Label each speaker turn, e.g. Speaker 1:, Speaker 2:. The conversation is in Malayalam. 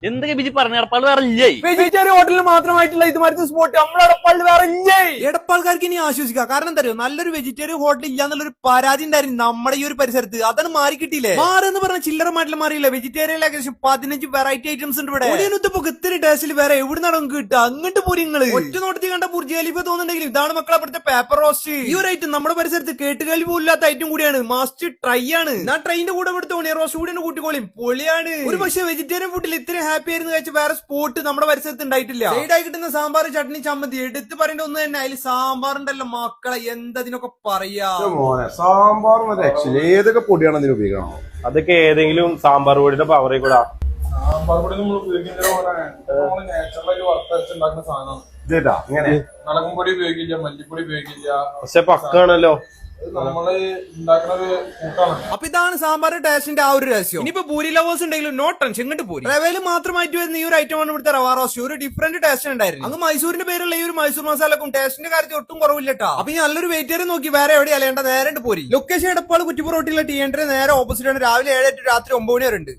Speaker 1: എന്തൊക്കെ ബിജി പറഞ്ഞ എടപ്പാൾ വേറെ ഇല്ലേ?
Speaker 2: വെജിറ്റേറിയൻ ഹോട്ടലിൽ മാത്രമായിട്ടുള്ള ഇതുമാതിരി സ്പോട്ട് നമ്മുടെ എടപ്പാളിൽ വേറെ ഇല്ലേ?
Speaker 3: എടപ്പാൾക്കാർക്ക് ഇനി ആശ്വസിക്കാം. കാരണം എന്താ അറിയോ, നല്ലൊരു വെജിറ്റേറിയൻ ഹോട്ടൽ ഇല്ല എന്നുള്ളൊരു പരാതി ഉണ്ടായിരുന്നു നമ്മുടെ ഈ ഒരു പരിസരത്ത്. അതാണ് മാറി കിട്ടിയില്ലേ. മാറെന്ന് പറഞ്ഞ ചില്ലറമായിട്ടുള്ള മാറിയില്ല. വെജിറ്റേറിയൻ ഏകദേശം 15 വെറൈറ്റി ഐറ്റംസ് ഉണ്ട് ഇവിടെ. ഇത്തിരി ടേസ്റ്റിൽ വേറെ എവിടെ നടക്കും കിട്ടുക. അങ്ങോട്ട് പോരി നിങ്ങള്. ഒറ്റ നോട്ടത്തിൽ കണ്ട ബുർജ് ഖലീഫ തോന്നുന്നുണ്ടെങ്കിലും ഇതാണ് മക്കളെ അവിടുത്തെ പേപ്പർ റോസ്റ്റ്. ഈ ഒരു ഐറ്റം നമ്മുടെ പരിസരത്ത് കേട്ടുകേൾവി പോലില്ലാത്ത ഐറ്റം കൂടിയാണ്. മസ്റ്റ് ട്രൈ ആണ്. ഞാൻ ട്രെയിനിന്റെ കൂടെ ഇവിടുത്തെ ഉണി റോസ്റ്റ് കൂടി കൂട്ടിക്കോളിയും പൊളിയാണ്. ഒരു പക്ഷേ വെജിറ്റേറിയൻ ഫുഡിൽ ഇത്രയും ഹാപ്പി ആയിരുന്നു കഴിച്ച വേറെ സ്പോട്ട് നമ്മുടെ പരിസരത്ത് ഉണ്ടായിട്ടില്ല. സൈഡായി കിട്ടുന്ന സാമ്പാർ, ചട്നി, ചമ്മന്തി എടുത്ത് പറയേണ്ട ഒന്ന് തന്നെ. അതിൽ സാമ്പാറുണ്ടല്ലോ മക്കളെ, എന്തതിനൊക്കെ പറയാ.
Speaker 4: സാമ്പാർ ഏതൊക്കെ പൊടിയാണ് അതിന് ഉപയോഗിക്കണം?
Speaker 5: അതൊക്കെ ഏതെങ്കിലും സാമ്പാർ പൊടിയുടെ പവറിൽ കൂടെ.
Speaker 6: സാമ്പാർ പൊടി നമ്മൾ ഉപയോഗിക്കുന്ന നാച്ചുറലായി വറുത്തരച്ചുണ്ടാക്കുന്ന സാധനമാണ്.
Speaker 4: ഇതേട്ടാ ഇങ്ങനെ
Speaker 6: മുളകും പൊടി ഉപയോഗിക്കില്ല, മല്ലിപ്പൊടി ഉപയോഗിക്കില്ല.
Speaker 5: പക്ഷെ പക്കാണല്ലോ
Speaker 6: നമ്മള് ഉണ്ടാക്കുന്നത് കൂട്ടാണ്.
Speaker 3: അപ്പൊ ഇതാണ് സാമ്പാർ ടേസ്റ്റിന്റെ ആ ഒരു രഹസ്യം. ഇനിയിപ്പോ പൂരി ലവേഴ്സ് ഉണ്ടെങ്കിലും നോ ടെൻഷൻ, ഇങ്ങോട്ട് പോരി. റവയിൽ മാത്രമായിട്ട് വരുന്ന ഈ ഒരു ഐറ്റം ആണ് ഇവിടുത്തെ റവ റോസ്റ്റ്. ഒരു ഡിഫറന്റ് ടേസ്റ്റ് ഉണ്ടായിരുന്നു. അങ്ങ് മൈസൂരിന്റെ പേരുള്ള ഈ ഒരു മൈസൂർ മസാലക്കും ടേസ്റ്റിന്റെ കാര്യത്തിൽ ഒട്ടും കുറവില്ലട്ടാ. അപ്പൊ ഈ നല്ലൊരു വെയിറ്റേറിയൻ നോക്കി വേറെ എവിടെ അലയേണ്ട, നേരെ പോരി. Location Edappal Kuttippura റോട്ടിലെ tea entry നേരെ ഓപ്പോസിറ്റ് ആണ്. രാവിലെ 7 to രാത്രി 9 മണി വരെ ഉണ്ട്.